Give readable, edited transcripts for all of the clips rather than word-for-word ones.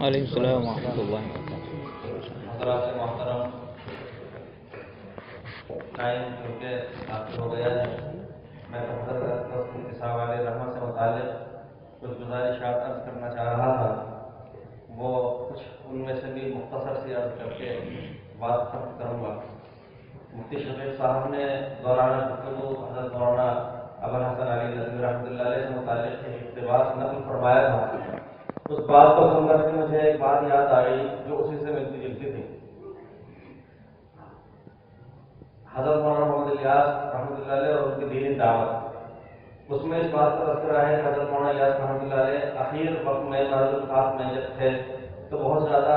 وعلیکم السلام ورحمۃ اللہ حضرات محترم، ٹائم کیونکہ کافی ہو گیا ہے، میں حضرت مفتی صاحب علیہ رحمۃ سے متعلق کچھ گزارشات عرض کرنا چاہ رہا تھا، وہ کچھ ان میں سے بھی مختصر سی عرض کر کے بات ختم کروں گا۔ مفتی شفیق صاحب نے دورانہ گفتگو حضرت مولانا ابوالحسن علی ندوی رحمۃ اللہ علیہ سے متعلق ایک اقتباس نقل فرمایا تھا۔ اس بات کو سن کر کے مجھے ایک بات یاد آئی جو اسی سے ملتی جلتی تھی۔ حضرت مولانا محمد الیاس رحمۃ اللہ علیہ اور ان کی دینی دعوت، اس میں اس بات کا تذکرہ ہے کہ حضرت مولانا الیاس رحمۃ اللہ علیہ آخر وقت میں مرض الخاص میں جب تھے تو بہت زیادہ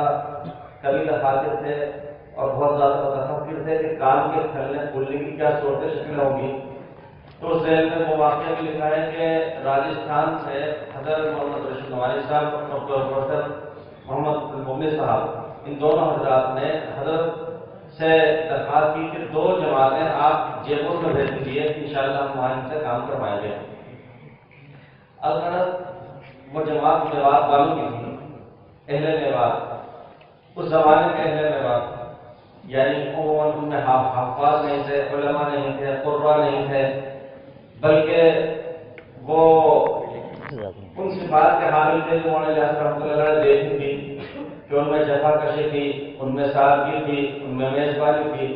قلیل خاطر تھے اور بہت زیادہ متفکر تھے کہ کان کے پھیلنے پھولنے کی کیا صورت شکل ہوگی۔ تو اس ذیل میں وہ واقعہ بھی لکھا ہے کہ راجستھان سے حضرت محمد رشید نوانی صاحب اور پروفیسر محمد المومن صاحب، ان دونوں حضرات نے حضرت سے درخواست کی کہ 2 جماعتیں آپ جے پور میں بھیج دیجیے، انشاءاللہ ہم وہاں ان سے کام کروائیں گے۔ الغرض وہ جماعت میوات والوں کی تھی، اہل میوات، اس زمانے کے اہل میوات، یعنی عموماً ان میں حفاظ نہیں تھے، علماء نہیں تھے، قرا نہیں تھے، بلکہ وہ ان صفات کے حامل تھے جو مولانا الیاس رحمۃ اللہ علیہ نے دیکھی تھی کہ ان میں جفا کشی تھی، ان میں سادگی تھی، ان میں میزبانی تھی۔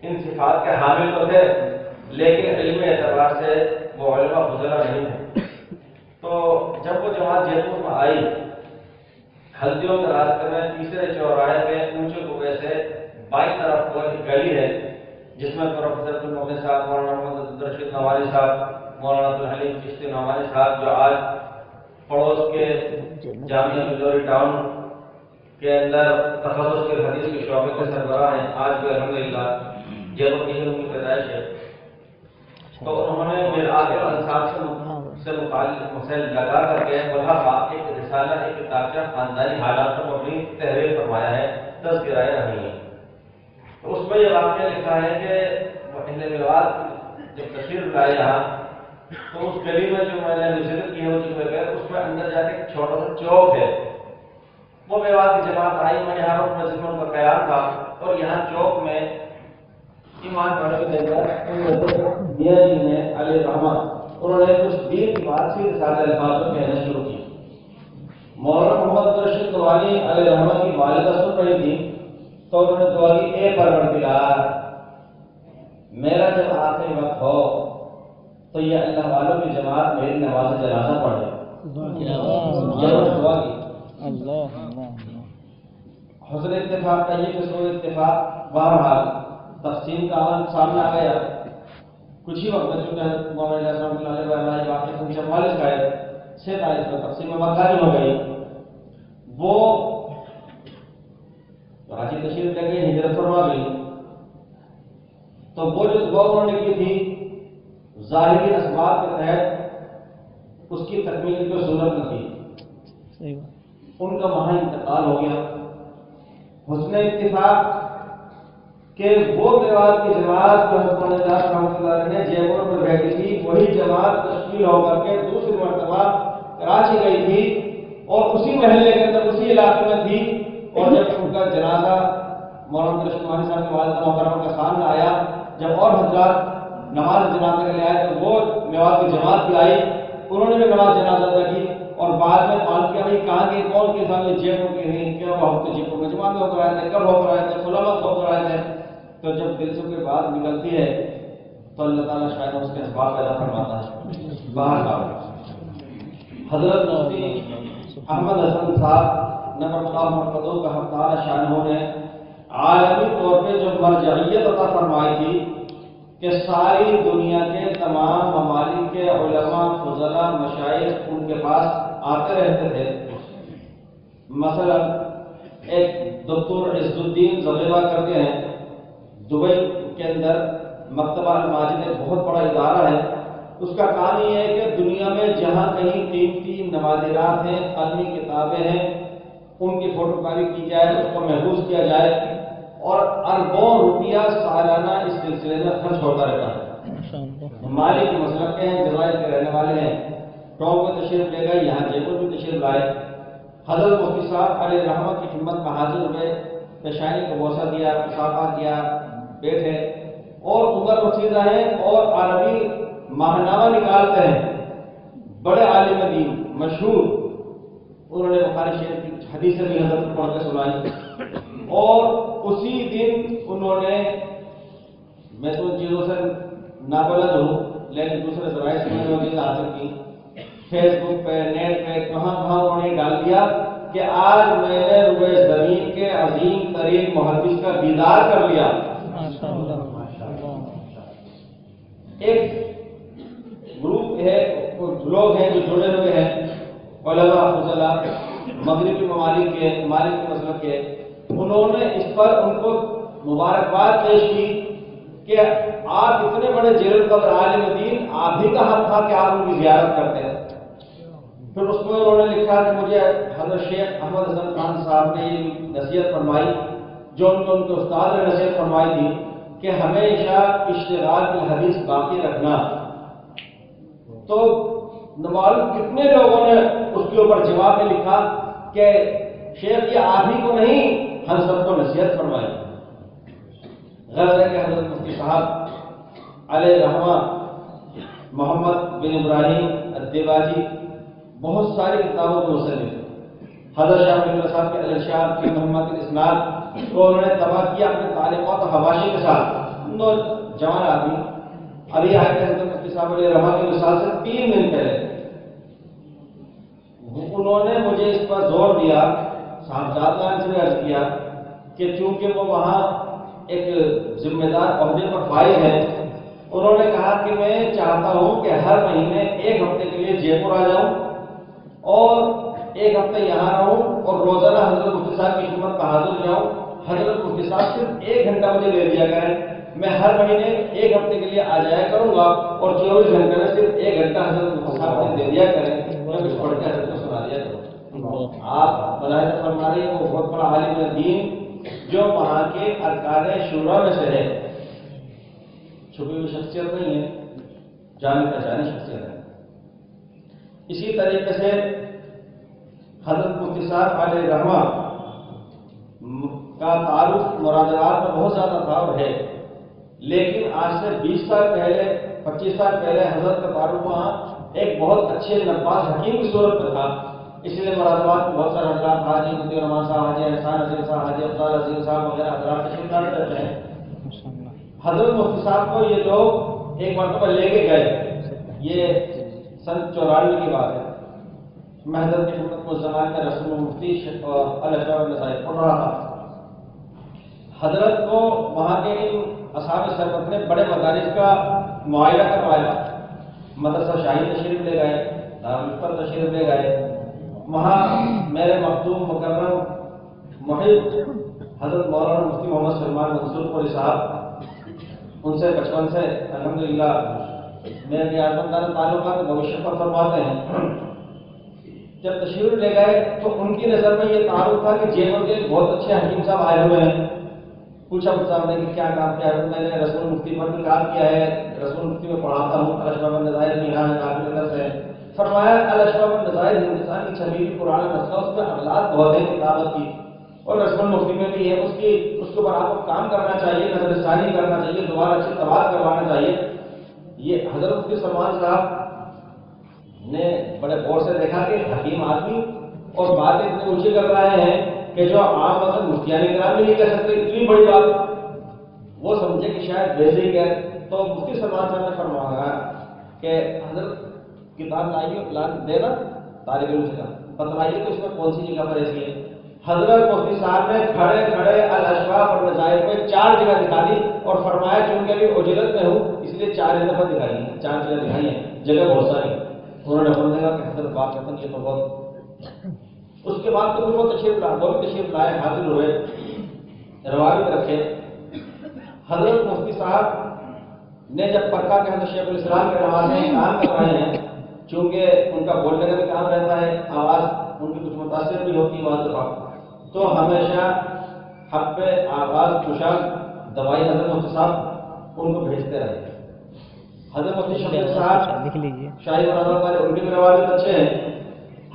ان صفات کے حامل تو تھے لیکن علمی اعتبار سے وہ علماء فضلا نہیں تھے۔ تو جب وہ جماعت جے پور میں آئی، ہلدیوں کے راستے میں تیسرے چوراہے پہ اونچے کنویں سے بائیں طرف کو ایک گلی ہے جس میں پروفیسر عبدالمومن صاحب، مولانا محمد رشید نوانی صاحب، مولانا عبدالحلیم چشتی نعمانی صاحب جو آج پڑوس کے جامعہ مزوری ٹاؤن کے اندر تخصص کے حدیث کے شعبے کے سربراہ ہیں، آج بھی الحمدللہ جے پور کی ان کی پیدائش ہے۔ تو انہوں نے میراث انصاف سے متعلق مسائل لگا کر کے بلحاظ ایک رسالہ، ایک کتابچہ خاندانی حالات پر مبنی تحریر فرمایا ہے، تذکرۂ رحمی ہے۔ تو اس میں یہ واقعہ لکھا ہے کہ اہل میوات جب تشریف لائے یہاں تو اس گلی میں جو میں نے ذکر کی ہے وہ جو ہے اس میں اندر جا کے ایک چھوٹا سا چوک ہے۔ وہ میوات کی جماعت آئی، میں یہاں پر مسجد میں ان کا قیام تھا اور یہاں چوک میں ایمان والوں کے میاں جی نے علیہ رحمت انہوں نے کچھ دین کی بات سی رسالہ الفاظ میں کہنا شروع کی۔ مولانا محمد رشید نوانی علیہ رحمت کی والدہ سن رہی تھی تو انہوں نے دعا کی، اے پروردگار، میرا جب آخری وقت ہو تو یہ اللہ والوں کی جماعت میری نماز جنازہ پڑھے۔ دعا کی حسن اتفاق کا یہ قصور اتفاق بہرحال تقسیم کا عمل سامنے آ گیا۔ کچھ ہی وقت میں چونکہ مولانا رحمۃ اللہ علیہ واقعہ 44 کا ہے، 46 میں تقسیم مکانی ہو گئی۔ وہ حاجی تشریف لے گئی، ہجرت فرما گئی، تو وہ جو دعا انہوں نے کی تھی ظاہری اسباب کے تحت اس کی تکمیل کی ضرورت نہ تھی، ان کا وہاں انتقال ہو گیا۔ حسن اتفاق کہ وہ میوات کی جماعت جو حضرت مولانا رحمۃ اللہ علیہ نے جے پور میں بھیجی تھی وہی جماعت تشکیل ہو کر کے دوسری مرتبہ کراچی گئی تھی اور اسی محلے کے اندر اسی علاقے میں تھی، اور جب ان کا جنازہ مولانا رشید نعمانی صاحب کے والد محترمہ کے سامنے آیا، جب اور حضرات نماز جنازہ کے لیے آئے تو وہ میوات کی جماعت بھی آئی، انہوں نے بھی نماز جنازہ ادا کی اور بعد میں معلوم کیا بھائی کہاں کے کون کے سامنے جے پور کے نہیں، کیا وہ ہفتے جے پور میں جماعت ہو کر آئے تھے، کب ہو کر آئے تھے، فلاں وقت ہو کر آئے تھے۔ تو جب دل سے کوئی بات نکلتی ہے تو اللہ تعالیٰ شاید اس کے اسباب پیدا فرماتا ہے۔ باہر کا حضرت مفتی احمد حسن صاحب نبر اللہ مرکزوں کا ہفتہ شانہوں نے عالمی طور پہ جو مرجعیت عطا فرمائی تھی کہ ساری دنیا کے تمام ممالک کے علماء، فضلاء، مشائخ ان کے پاس آتے رہتے تھے۔ مثلا ایک دکتور عز الدین زغیبہ کرتے ہیں، دبئی کے اندر مکتبہ الماجد ایک بہت بڑا ادارہ ہے، اس کا کام یہ ہے کہ دنیا میں جہاں کہیں قیمتی نوادرات ہیں، علمی کتابیں ہیں، ان کی فوٹو کاپی کی جائے، اس کو محفوظ کیا جائے، اور اربوں روپیہ سالانہ اس سلسلے میں خرچ ہوتا رہتا ہے۔ مالک مسلک کے ہیں، جزائر کے رہنے والے ہیں، ٹونگ میں تشریف لے گئے، یہاں جے پور میں تشریف لائے۔ حضرت مفتی صاحب علیہ رحمت کی خدمت میں حاضر ہوئے، پیشانی کو بوسہ دیا، مصافحہ کیا، بیٹھے اور عمر رسیدہ ہیں اور عربی ماہنامہ نکالتے ہیں، بڑے عالم دین مشہور، انہوں نے بخاری شریف کی حدیثیں بھی حضرت کو پڑھ کے سنائی، اور اسی دن انہوں نے، میں تو ان چیزوں سے نابلد ہوں لیکن دوسرے ذرائع سے میں نے وہ چیزیں حاصل کی، فیس بک پہ، نیٹ پہ، کہاں کہاں انہوں نے ڈال دیا کہ آج میں نے روئے زمین کے عظیم ترین محدث کا دیدار کر لیا۔ ایک گروپ ہے، لوگ ہیں جو جڑے ہوئے ہیں، علماء فضلاء مغربی ممالک کے، مالک کے مسلک کے، انہوں نے اس پر ان کو مبارکباد پیش کی کہ آپ اتنے بڑے جلیل القدر عالم دین، آپ ہی کا حق تھا کہ آپ ان کی زیارت کرتے ہیں۔ پھر اس میں انہوں نے لکھا کہ مجھے حضرت شیخ احمد حسن خان صاحب نے یہ نصیحت فرمائی، جو ان کے استاد نے نصیحت فرمائی تھی کہ ہمیشہ اشتغال بالحدیث باقی رکھنا۔ تو معلوم کتنے لوگوں نے اس کے اوپر جواب میں لکھا کہ شیخ یہ آپ ہی کو نہیں، ہم سب کو نصیحت فرمائی۔ غرض ہے کہ حضرت مفتی صاحب علیہ رحمہ محمد بن ابراہیم الدیباجی بہت ساری کتابوں کے مصنف، حضرت شاہ ولی اللہ صاحب کے الارشاد کی محمد الاسناد کو انہوں نے تباہ کیا اپنے تعلیمات اور حواشی کے ساتھ۔ جوان آدمی ابھی آئے تھے حضرت مفتی صاحب علیہ رحمہ کے وصال سے 3 دن پہلے، انہوں نے مجھے اس پر زور دیا، صاحبزادگان سے عرض کیا کہ چونکہ وہ وہاں ایک ذمہ دار عہدے پر فائز ہیں، انہوں نے کہا کہ میں چاہتا ہوں کہ ہر مہینے 1 ہفتے کے لیے جے پور آ جاؤں اور 1 ہفتے یہاں رہوں اور روزانہ حضرت مفتی صاحب کی خدمت میں حاضر جاؤں۔ حضرت مفتی صاحب صرف 1 گھنٹہ مجھے دے دیا کریں، میں ہر مہینے 1 ہفتے کے لیے آ جایا کروں گا اور 24 گھنٹے میں صرف 1 گھنٹہ حضرت مفتی صاحب نے دے دیا کریں، میں کچھ پڑھ کے حضرت کو سنا دیا کروں۔ آپ ملاحظہ فرما رہے ہیں وہ بہت بڑا عالم دین جو وہاں کے ارکان شورا میں سے ہے، چھپی ہوئی شخصیت نہیں ہے، جانی پہچانی شخصیت ہے۔ اسی طریقے سے حضرت مفتی صاحب علیہ رحمہ کا تعارف مرادات میں بہت زیادہ تعارف ہے، لیکن آج سے 20 سال پہلے 25 سال پہلے حضرت کا تعارف وہاں ایک بہت اچھے نباز حکیم کی صورت میں تھا، اس لیے مرادات میں بہت سارے حضرات حاجی مفتی الرحمان صاحب، حاجی احسان عظیم صاحب، حاجی افضال عظیم صاحب وغیرہ حضرات تشریف لانے رہتے ہیں۔ حضرت مفتی صاحب کو یہ لوگ ایک مرتبہ لے کے گئے، یہ سن 94 کی بات ہے، میں حضرت کی خدمت کو اس زمانے میں رسول مفتی الاشرف النسائی پڑھ رہا تھا۔ حضرت کو وہاں کے ان اصحاب سربت نے بڑے مدارس کا معاہدہ کروایا، مدرسہ شاہی تشریف لے گئے، دارالفتا تشریف لے گئے، وہاں میرے مخدوم مکرم محب حضرت مولانا مفتی محمد سلمان منصور پوری صاحب، ان سے بچپن سے الحمدللہ میرے آزمدار تعلقات بھوشیہ پر فرماتے ہیں۔ جب تشریف لے گئے تو ان کی نظر میں یہ تعارف تھا کہ جیون کے بہت اچھے حکیم صاحب آئے ہوئے ہیں۔ پوچھا صاحب نے کہ کیا کام کیا ہے؟ میں نے رسول مفتی پر بھی کام کیا ہے، رسول مفتی میں پڑھاتا ہوں، الاشرف النظائر بھی یہاں کافی نظر سے۔ فرمایا الاشرف النظائر ہندوستان کی چھبیلی قرآن نسخہ، اس میں اغلاط بہت ہے کتابت کی، اور رسول مفتی میں بھی ہے، اس کے اوپر آپ کو کام کرنا چاہیے، نظر ثانی کرنا چاہیے، دوبارہ اچھی تباہ کروانا چاہیے۔ یہ حضرت مفتی سلمان صاحب نے بڑے غور سے دیکھا کہ حکیم آدمی اور باتیں اتنی اونچی کر رہے ہیں کہ جو عام وقت مفتیان کرام بھی نہیں کہہ سکتے، اتنی بڑی بات وہ سمجھے کہ شاید بیزی ہے۔ تو مفتی سلمان صاحب نے فرمایا کہ حضرت کتاب لائیے، لا دینا طالب علم سے کہا، بتلائیے تو اس میں کون سی جگہ پر ایسی ہے؟ حضرت مفتی صاحب نے کھڑے کھڑے الاشراف اور نظائر میں 4 جگہ دکھا دی اور فرمایا چونکہ ابھی اجلت میں ہوں اس لیے 4 دفعہ دکھائی ہیں، 4 جگہ دکھائی ہیں، جگہ بہت ساری۔ انہوں نے فرمایا دیکھا کہ حضرت بات کرتے یہ تو بہت۔ اس کے بعد تو پھر وہ تشریف لائے، حاضر ہوئے، روایت رکھے۔ حضرت مفتی صاحب نے جب پرکھا کہ حضرت شیخ الاسلام کے نمازیں کام کر رہے ہیں، چونکہ ان کا بولنے کا بھی کام رہتا ہے، آواز ان کی کچھ متاثر بھی ہوتی ہے بعض دفعہ، تو ہمیشہ حق پہ آواز کشا دوائی حضرت مفتی صاحب ان کو بھیجتے رہے۔ حضرت مفتی شفیق صاحب شاہی مرادات والے، ان کے بھی روایت اچھے ہیں،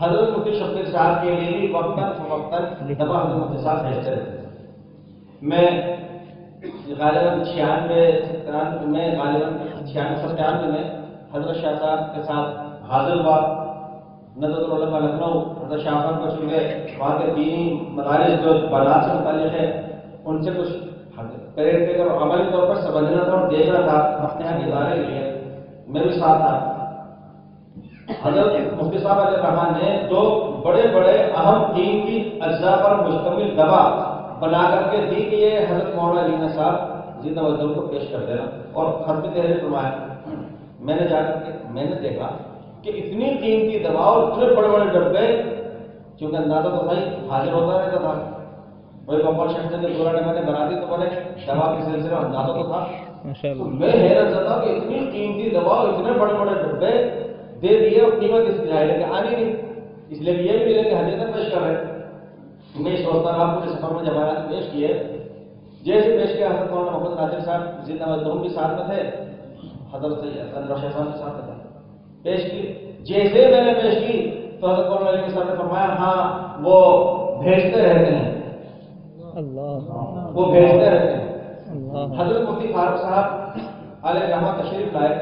حضرت مفتی شفیع صاحب کے لیے بھی وقتاً فوقتاً دفعہ حضرت مفتی صاحب بھیجتے رہتے تھے. میں غالباً 96 میں حضرت شاہ صاحب کے ساتھ حاضر ہوا. ندوۃ العلماء لکھنؤ حضرت شاہ صاحب کو چن گئے. وہاں کے دینی مدارس جو بنات سے متعلق ہے ان سے کچھ پریکٹیکل اور عملی طور پر سمجھنا تھا اور دیکھنا تھا. اپنے یہاں کے ادارے کے لیے میں بھی ساتھ تھا. حضرت مفتی صاحب علیہ الرحمٰن نے دو بڑے بڑے اہم قیمتی اجزاء پر مشتمل دوا بنا کر کے دی کہ یہ حضرت مولانا علی صاحب زندہ وجود کو پیش کر دینا اور خط تحریر فرمایا. میں نے جا کر کے میں نے دیکھا کہ اتنی قیمتی دوا اور اتنے بڑے بڑے ڈبے، چونکہ اندازہ تو بھائی حاضر ہوتا رہتا تھا. وہی گوپال شنکر نے پرانے میں نے بنا دی تو بنے دوا کے سلسلے میں اندازہ تو تھا. میں حیرت زدہ کہ اتنی قیمتی دوا اور اتنے بڑے بڑے ڈبے دے دیے اور قیمت اس کی ظاہر کہ آنی نہیں، اس لیے یہ بھی ملے کہ حدیث پیش کر رہے. میں سوچتا رہا پورے سفر میں جب آیات پیش کیے، جیسے پیش کیا حضرت مولانا محمد ناصر صاحب زندہ مجدہم بھی ساتھ میں تھے، حضرت انور شاہ صاحب کے ساتھ میں تھے. پیش کی جیسے میں نے پیش کی تو حضرت مولانا علی صاحب نے فرمایا ہاں وہ بھیجتے رہتے ہیں، وہ بھیجتے رہتے ہیں. حضرت مفتی فاروق صاحب علیہ رحمۃ تشریف لائے.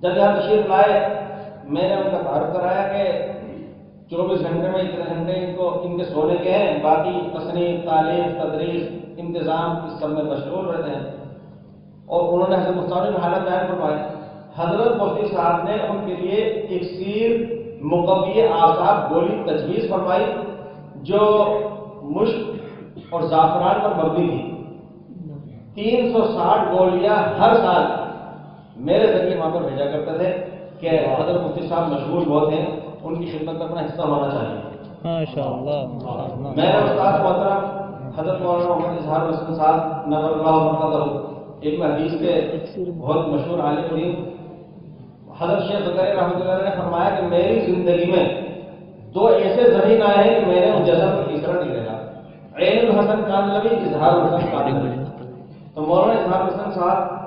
جب یہاں تشریف لائے میں نے ان کا تعارف کرایا کہ 24 گھنٹے میں اتنے گھنٹے ان کے سونے کے ہیں، باقی تصنیف، تعلیم، تدریس، انتظام اس سب میں مشغول رہتے ہیں. اور انہوں نے حضرت مستعمل میں حالت بیان فرمائی. حضرت مفتی صاحب نے ان کے لیے اکسیر مقوی اعصاب گولی تجویز فرمائی جو مشک اور زعفران پر مبنی تھی. 360 گولیاں ہر سال میرے ذریعے وہاں پر بھیجا کرتے تھے کہ حضرت مفتی صاحب مشغول بہت ہیں، ان کی خدمت میں اپنا حصہ ہونا چاہیے. ماشاءاللہ. میں استاد محترم حضرت مولانا محمد اظہار حسن صاحب نور اللہ مرتضی ایک حدیث کے بہت مشہور عالم دین حضرت شیخ زکریا رحمۃ اللہ نے فرمایا کہ میری زندگی میں دو ایسے زمین آئے ہیں کہ میں نے ان جیسا کوئی تیسرا نہیں دیکھا. عین الحسن کاندھلوی، اظہار الحسن کاندھلوی. تو مولانا اظہار حسن صاحب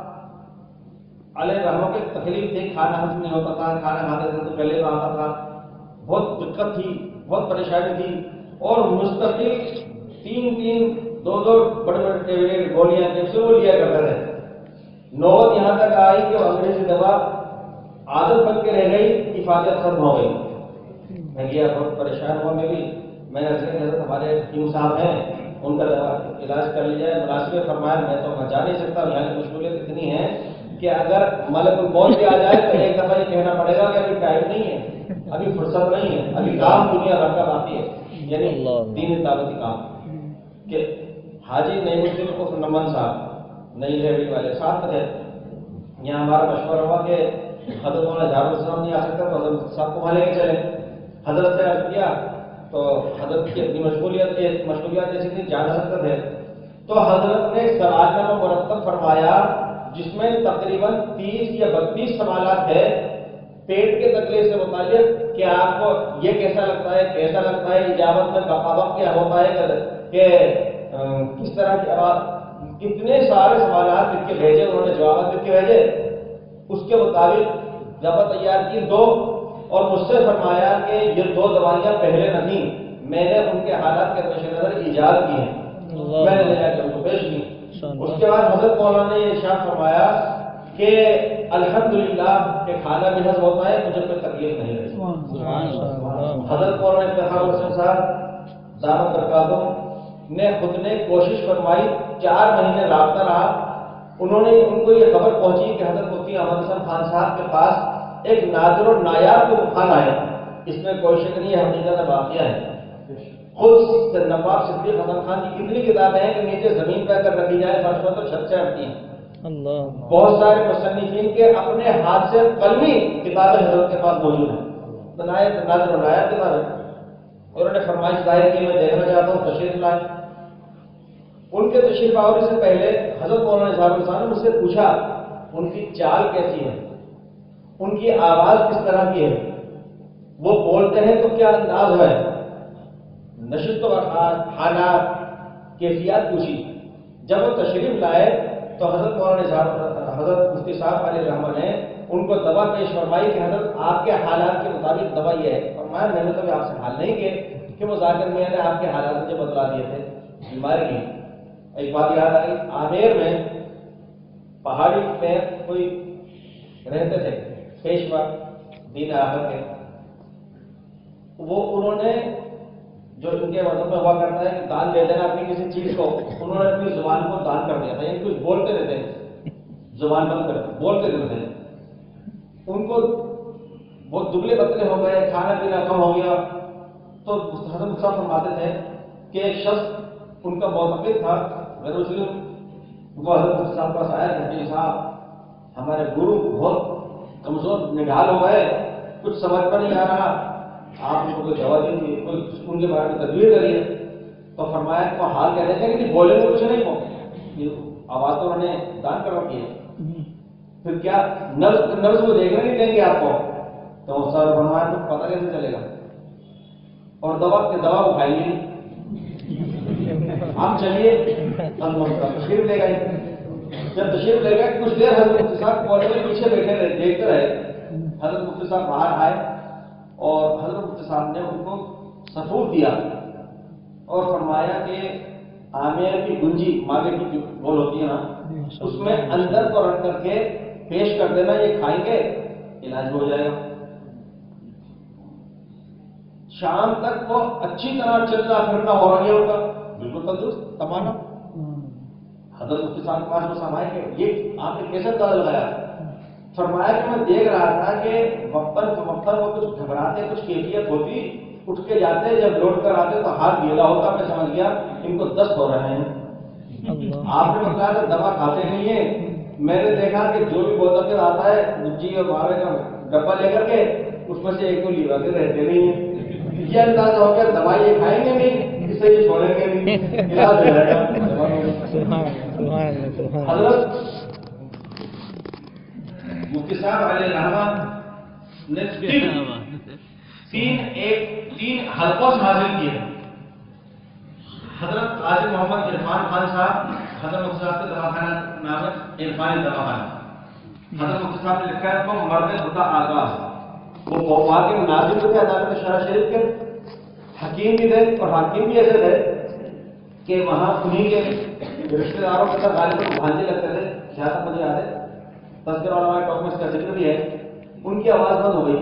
علیہ رحمہ کی تکلیف تھی، کھانا ہضم نہیں ہوتا تھا، کھانا کھاتے تھے تو گلے میں آتا تھا، بہت دقت تھی، بہت پریشانی تھی. اور مستقل 3 2 بڑے بڑے ٹیبلٹ گولیاں کیپسول وہ لیا کرتے تھے. نوبت یہاں تک آئی کہ وہ انگریزی دوا عادت بن کے رہ گئی، افادیت ختم ہو گئی. میں گیا بہت پریشان ہوا. میں نے حضرت ہمارے حکیم صاحب ہیں ان کا علاج کر لیا جائے. مناسب فرمایا میں تو جا نہیں سکتا، یہاں کی مشغولیت اتنی ہے کہ اگر ملک الموت بھی آ جائے تو ایک دفعہ یہ کہنا پڑے گا کہ ابھی ٹائم نہیں ہے، ابھی فرصت نہیں ہے، ابھی کام دنیا بھر کا باقی ہے. یعنی دینی دعوتی کام. کہ حاجی نعیم الدین عرف نمن صاحب نئی لائبریری والے ساتھ تھے. یہاں ہمارا مشورہ ہوا کہ حضرت مولانا جعفر السلام نہیں آ سکتا تو حضرت صاحب کو وہاں لے کے چلے. حضرت سے عرض کیا تو حضرت کی اپنی مشغولیات جیسی تھی، جا نہ سکتے تھے. تو حضرت نے سوال نامہ مرتب فرمایا جس میں تقریباً 30 یا 32 سوالات ہے پیٹ کے تکلیف سے متعلق کہ آپ کو یہ کیسا لگتا ہے، کیسا لگتا ہے، اجابت میں بقاوت کیا ہوتا ہے، کہ کس طرح کی آواز. کتنے سارے سوالات لکھ کے بھیجے انہوں نے، جوابات لکھ کے بھیجے. اس کے مطابق دوا تیار کی 2 اور مجھ سے فرمایا کہ یہ 2 دوائیاں پہلے نہ تھیں، میں نے ان کے حالات کے پیش نظر ایجاد کی ہیں، میں نے لے جا کے ان کو پیش کی. اس کے بعد حضرت مولانا نے یہ ارشاد فرمایا کہ الحمدللہ کہ کھانا بھی ہضم ہوتا ہے، مجھے کوئی تکلیف نہیں رہی. حضرت مولانا افتخار حسین صاحب دامت برکاتہم نے خود نے کوشش فرمائی، 4 مہینے رابطہ رہا. انہوں نے ان کو یہ خبر پہنچی کہ حضرت مفتی احمد حسن خان صاحب کے پاس ایک نادر و نایاب کو بخار آیا. اس میں کوئی شک نہیں ہے، حقیقت واقعہ ہے. خود نواب صدیق حسن خان کی اتنی کتابیں ہیں کہ نیچے زمین پہ اگر رکھی جائے فرش پر تو چھت سے ہٹتی ہیں. بہت سارے مصنفین کے اپنے ہاتھ سے قلمی کتابیں حضرت کے پاس موجود ہیں. نادر و نایاب کتابیں. انہوں نے فرمائش ظاہر کی میں دیکھنا چاہتا ہوں، تشریف لائے. ان کے تشریف آوری سے پہلے حضرت مولانا صاحب نے مجھ سے پوچھا ان کی چال کیسی ہے، ان کی آواز کس طرح کی ہے، وہ بولتے ہیں تو کیا انداز ہے. نشست و حالات کیفیات پوچھی. جب وہ تشریف لائے تو حضرت مولانا حضرت مفتی صاحب علیہ رحمہ نے ان کو دوا پیش فرمائی کہ حضرت آپ کے حالات کے مطابق دوا یہ ہے، فرمایا میں نے تو آپ سے حال نہیں کیے کہ وہ ذاکر میاں نے آپ کے حالات مجھے بتلا دیے تھے بیماری کی۔ ایک بات یاد آئی، آمیر میں پہاڑی پہ کوئی رہتے تھے پیشوا دین آخر کے، وہ انہوں نے جو ان کے مذہب میں ہوا کرتا ہے کہ دان دے دینا اپنی کسی چیز کو، انہوں نے اپنی زبان کو دان کر دیا تھا، یعنی کچھ بولتے رہتے، زبان بند کر بولتے رہتے، ان کو بہت دبلے پتلے ہو گئے، کھانا پینا کم ہو گیا، تو حضرت مفتی صاحب فرماتے تھے کہ ایک شخص ان کا معتقد تھا غیر مسلم، وہ حضرت مفتی صاحب پاس آیا کہ جی صاحب ہمارے گرو بہت کمزور نڈھال ہو گئے، کچھ سمجھ میں نہیں آ رہا، آپ نے کوئی دوا دی، کوئی ان کے بارے میں تدبیر کریے۔ تو فرمایا کہ وہ حال کہتے تھے کہ بولے تو کچھ نہیں ہو، آواز تو انہوں نے دان کر رکھی ہے، پھر کیا نبض وہ دیکھنے نہیں دیں گے آپ کو؟ تو سر فرمایا تو پتہ کیسے چلے گا؟ اور دوا کو کھائیں گے ہم، چلیے تشریف لے گئے۔ جب تشریف لے گئے کچھ دیر حضرت مفتی صاحب کالج میں پیچھے بیٹھے رہے، دیکھتے رہے، حضرت مفتی صاحب باہر آئے اور حضرت مفتی صاحب نے ان کو سفور دیا اور فرمایا کہ آمیر کی گنجی ماگے کی جو گول ہوتی ہے نا، اس میں اندر کو رکھ کر کے پیش کر دینا، یہ کھائیں گے علاج ہو جائے گا۔ شام تک وہ اچھی طرح چلنا پھرنا ہو رہا ہے، ان کا بالکل تندرست تمانا۔ حضرت مفتی صاحب کے پاس وہ سمائے کہ یہ آپ نے کیسے اندازہ لگایا؟ فرمایا کہ میں دیکھ رہا تھا کہ وقتاً فوقتاً وہ کچھ گھبراتے، کچھ کیفیت ہوتی، اٹھ کے جاتے، جب لوٹ کر آتے تو ہاتھ گیلا ہوتا، میں سمجھ گیا ان کو دست ہو رہے ہیں۔ آپ نے بتایا تھا دوا کھاتے نہیں ہیں، میں نے دیکھا کہ جو بھی بوتل کے آتا ہے گجی اور ماوے کا ڈبہ لے کر کے اس میں سے ایک کو لیوا کے رہتے نہیں ہیں، یہ اندازہ ہو گیا دوائی یہ کھائیں گے نہیں، اسے یہ چھوڑیں گے نہیں، علاج ہو جائے گا۔ حضرت مفتی صاحب علیہ الرحمہ نے تین حلقوں سے حاصل کیے۔ حضرت قاضی محمد عرفان خان صاحب، حضرت مفتی صاحب کا دواخانہ نام ہے عرفانی دواخانہ، حضرت مفتی صاحب نے لکھا ہے وہ مرد خدا آغاز، وہ وہاں کے ناظم تھے عدالت شرع شریف کے، حکیم بھی تھے اور حاکم بھی ایسے تھے کہ وہاں انہیں کے رشتہ داروں کے ساتھ غالباً بھانجے لگتے تھے، زیادہ مجھے یاد ہے، تذکرہ علماء ڈاکومنٹس کا ذکر بھی ہے، ان کی آواز بند ہو گئی،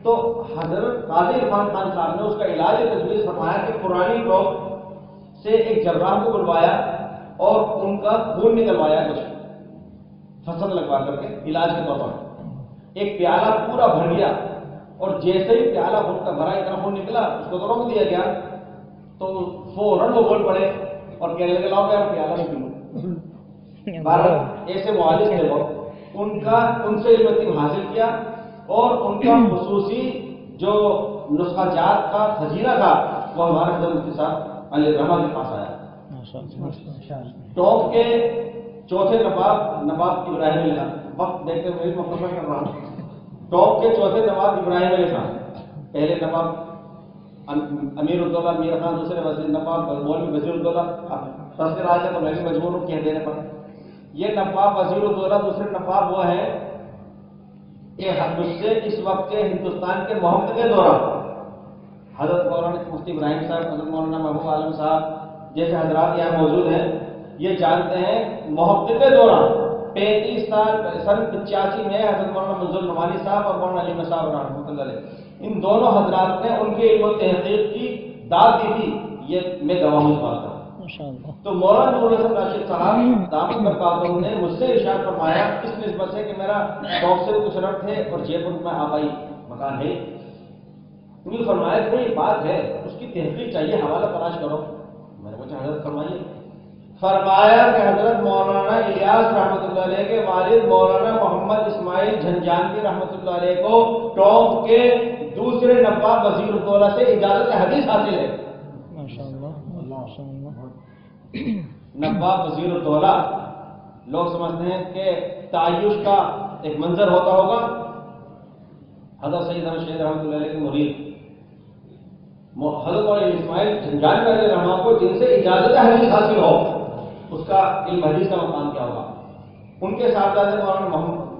تو حضرت قاضی عرفان خان صاحب نے اس کا علاج تجویز فرمایا کہ پرانی ڈاک سے ایک جراح کو بلوایا اور ان کا خون نکلوایا، کچھ فصل لگوا کر کے علاج کے طور پر، ایک پیالہ پورا بھر گیا، اور جیسے ہی پیالہ خون کا بھرا اتنا خون نکلا اس کو تو روک دیا گیا، تو فوراً وہ بول پڑے اور کہنے لگے لاؤ میرا پیالہ نہیں پیوں۔ بارہ ایسے معالج تھے لوگ، ان سے علم حاصل کیا اور ان کا خصوصی جو نسخہ جات کا خزینہ تھا وہ ہمارے حضرت مفتی صاحب علیہ الرحمہ کے پاس آیا۔ ٹاپ کے چوتھے نواب ابراہیم علیہ خان، وقت دیکھتے ہوئے مکمل کر رہا ہوں، ٹاپ کے چوتھے نواب ابراہیم علیہ خان، پہلے نواب امیر الدولہ میر خان، دوسرے وزیر نواب مولوی وزیر الدولہ، تصویر آج ہے تو میں بھی مجبور ہوں کہہ دینے پر، یہ نواب وزیر الدولہ دوسرے نواب وہ ہیں کہ مجھ سے اس وقت کے ہندوستان کے محقق دوران حضرت مولانا مفتی ابراہیم صاحب، حضرت مولانا محبوب عالم صاحب جیسے حضرات یہاں موجود ہیں، یہ جانتے ہیں محقق دوران 35 سال سن 85 میں حضرت مولانا منظور نعمانی صاحب اور مولانا علی صاحب رحمۃ اللہ علیہ، ان دونوں حضرات نے ان کے علم و تحقیق کی داد دی تھی، یہ میں گواہ ہوں اس بات کا۔ تو مولانا نور الحسن راشد صاحب دامت برکاتہ نے مجھ سے ارشاد فرمایا اس نسبت سے کہ میرا شوق سے کچھ رٹ ہے اور جے پور میں آبائی مکان ہے، انہیں فرمایا کہ یہ بات ہے اس کی تحقیق چاہیے، حوالہ تلاش کرو، میں نے پوچھا حضرت فرمائیے، فرمایا کہ حضرت مولانا الیاس رحمۃ اللہ علیہ کے والد مولانا محمد اسماعیل جھنجانوی رحمۃ اللہ علیہ کو ٹونک کے دوسرے نواب وزیر الدولہ سے اجازت حدیث حاصل ہے۔ نواب وزیر الدولہ لوگ سمجھتے ہیں کہ تعیش کا ایک منظر ہوتا ہوگا، حضرت سید احمد شہید رحمۃ اللہ علیہ کے مرید حضرت مولانا اسماعیل جھنجانوی علیہ رحمہ کو جن سے اجازت حدیث حاصل ہو، اس کا علم حدیث کا مقام کیا ہوگا۔ ان کے صاحبزادے مولانا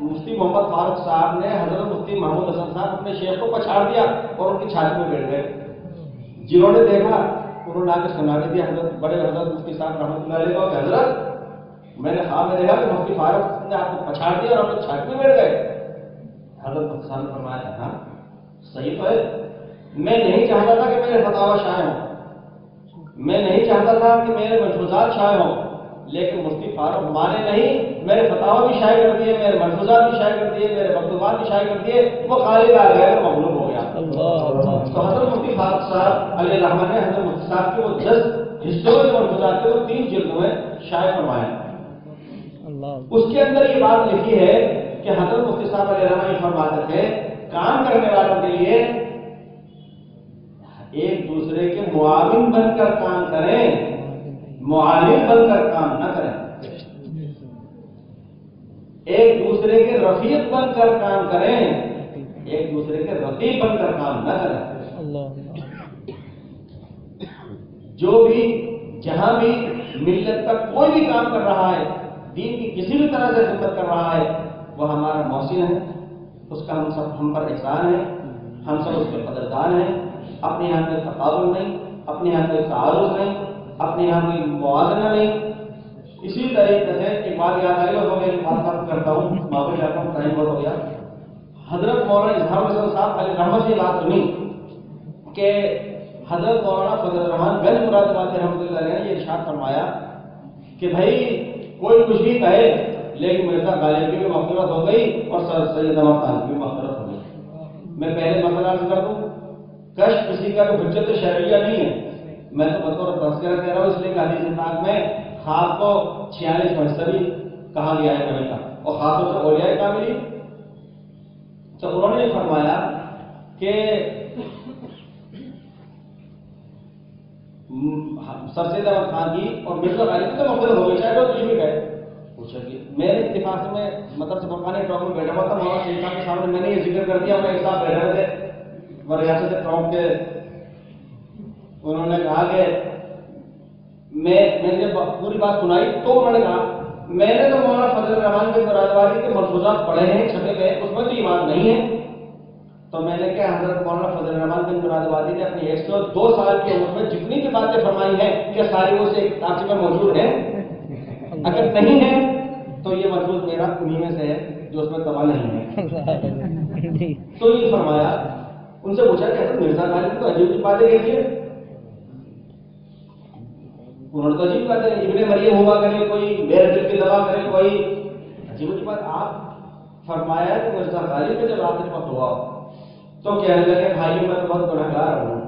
مفتی محمد فاروق صاحب نے حضرت مفتی محمود حسن صاحب اپنے شیخ کو پچھاڑ دیا اور ان کی چھاتی میں بیٹھ گئے۔ جنہوں نے دیکھا انہوں نے آ کے سنا دیا حضرت بڑے حضرت مفتی صاحب رحمۃ اللہ علیہ کو کہ حضرت میں نے خواب میں دیکھا کہ مفتی فاروق نے آپ کو پچھاڑ دیا اور اپنی چھاتی میں بیٹھ گئے۔ حضرت مفتی صاحب نے فرمایا ہاں صحیح تو ہے، میں نہیں چاہتا تھا کہ میرے فتاوی شائع ہوں، میں نہیں چاہتا تھا کہ میرے ملفوظات شائع ہوں، لیکن مفتی فاروق مانے نہیں، میرے فتاوی بھی شائع کر دیے، میرے ملفوظات بھی شائع کر دیے، میرے مکتوبات بھی شائع کر دیے، وہ غالب آ گئے اور مغلوب ہو گیا۔ تو حضرت مفتی فاروق صاحب علیہ الرحمہ نے حضرت مفتی صاحب کے وہ 10 حصوں کے ملفوظات کے وہ 3 جلدوں میں شائع فرمایا۔ اس کے اندر یہ بات لکھی ہے کہ حضرت مفتی صاحب علیہ الرحمہ یہ فرماتے تھے کام کرنے والوں کے لیے ایک دوسرے کے معاون بن کر کام کریں، معاون بن کر کام نہ کریں، ایک دوسرے کے رفیق بن کر کام کریں، ایک دوسرے کے رقیب بن کر کام نہ کریں۔ جو بھی جہاں بھی ملت کا کوئی بھی کام کر رہا ہے، دین کی کسی بھی طرح سے خدمت کر رہا ہے، وہ ہمارا محسن ہے، اس کا ہم پر احسان ہے، ہم سب اس کے قدردان ہیں۔ اپنے یہاں کوئی تقابل نہیں، اپنے یہاں کوئی تعارض نہیں، اپنے یہاں کوئی موازنہ نہیں۔ اسی طریقے سے ایک بات یاد آئی اور میں بات کرتا ہوں، معافی چاہتا ہوں، ٹائم بہت ہو گیا۔ حضرت مولانا اظہار حسن صاحب علیہ رحمت سے بات سنی کہ حضرت مولانا فضل الرحمان گنج مراد آباد رحمۃ اللہ علیہ نے یہ ارشاد فرمایا کہ بھائی کوئی کچھ بھی کہے لیکن مرزا غالب کی بھی مغفرت ہو گئی اور سر سید احمد خان کی بھی مغفرت ہو گئی۔ میں پہلے مسئلہ عرض کر دوں، کشف کسی کا بھی حجت شرعیہ نہیں ہے، میں تو بطور تذکرہ کہہ رہا ہوں، اس لیے کہ حدیث پاک میں خواب کو 46 فیصد بھی کہا گیا ہے کبھی کا، اور خاص طور سے اولیاء کاملی۔ تو انہوں نے فرمایا کہ سر سید احمد خان کی اور مرزا غالب کی مغفرت ہو گئی، چاہے وہ کچھ بھی کہے۔ پوچھا کہ میرے اتفاق سے میں مطلب سے فرقان ٹاپ میں بیٹھا ہوا تھا، مولانا شریف صاحب کے سامنے میں نے یہ ذکر کر دیا، میں ایک صاحب بیٹھے ہوئے تھے وہ ریاست ٹاپ کے، انہوں نے کہا کہ میں نے جب پوری بات سنائی تو انہوں نے کہا میں نے تو مولانا فضل الرحمان کے مرادواری کے ملفوظات پڑھے ہیں، چھپے ہوئے، اس میں تو ایمان نہیں ہے۔ تو میں نے کہا حضرت مولانا فضل الرحمان بن مرادوادی نے اپنی 102 سال کی عمر میں جتنی بھی باتیں فرمائی ہیں کیا ساری وہ سے کتاب میں موجود ہیں؟ اگر نہیں ہے تو یہ ملفوظ میرا انہی میں سے ہے جو اس میں دوا نہیں ہے۔ تو یہ فرمایا، ان سے پوچھا کہ حضرت مرزا غالب تو عجیب کی باتیں کہتی ہے، انہوں نے تو عجیب باتیں ابن مریم ہوا کرے، کوئی میرے دل کی دوا کرے، کوئی عجیب کی بات۔ آپ فرمایا کہ مرزا غالب میں جب آخر وقت ہوا تو کہنے لگے بھائی میں تو بہت گنہگار ہوں،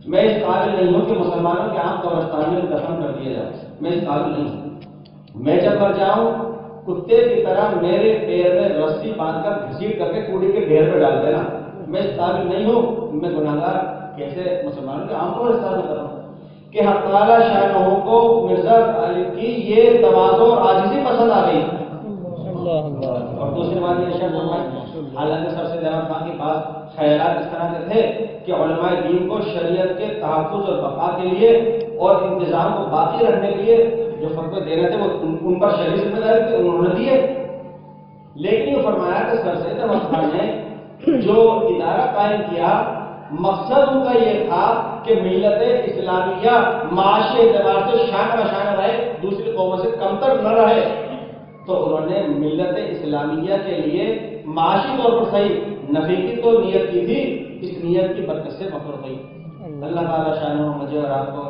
میں اس قابل نہیں ہوں کہ مسلمانوں کے عام قبرستان میں دفن کر دیا جائے، میں اس قابل نہیں ہوں، میں جب مر جاؤں کتے کی طرح میرے پیر میں رسی باندھ کر گھسیٹ کر کے کوڑی کے ڈھیر پہ ڈال دینا، میں اس قابل نہیں ہوں، میں گنہگار کیسے مسلمانوں کے عام قبرستان میں کروں؟ کہ حق تعالیٰ شاہ کو مرزا غالب کی یہ تواضع اور عاجزی پسند آ گئی۔ اور دوسری بات یہ شاید حالانکہ سر سید احمد خان کے پاس خیالات اس طرح کے تھے کہ علماء دین کو شریعت کے تحفظ اور بقا کے لیے اور انتظام کو باقی رکھنے کے لیے جو فتوے دینے تھے وہ ان پر شرعی ذمہ داری تھی، انہوں نے دیے۔ لیکن یہ فرمایا کہ سر سید احمد خان نے جو ادارہ قائم کیا مقصد ان کا یہ تھا کہ ملت اسلامیہ معاشی اعتبار سے شان بشان رہے، دوسری قوموں سے کمتر نہ رہے۔ تو انہوں نے ملت اسلامیہ کے لیے معاشی طور پر صحیح نفع کی تو نیت کی تھی، اس نیت کی برکت سے مفرور ہوئی۔ اللہ تعالیٰ شاہ مجھے اور آپ کو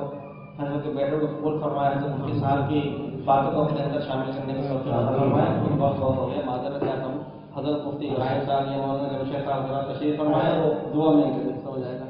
حضرت کے بیٹوں کو قبول فرمائے، حضرت مفتی صاحب کی باتوں کو اپنے اندر شامل کرنے کی توفیق عطا فرمائے۔ بہت بہت ہو گیا، معذرت چاہتا ہوں۔ حضرت مفتی ابراہیم صاحب یا مولانا جمشید صاحب تشریف فرمائے، دعا میں ہو جائے گا۔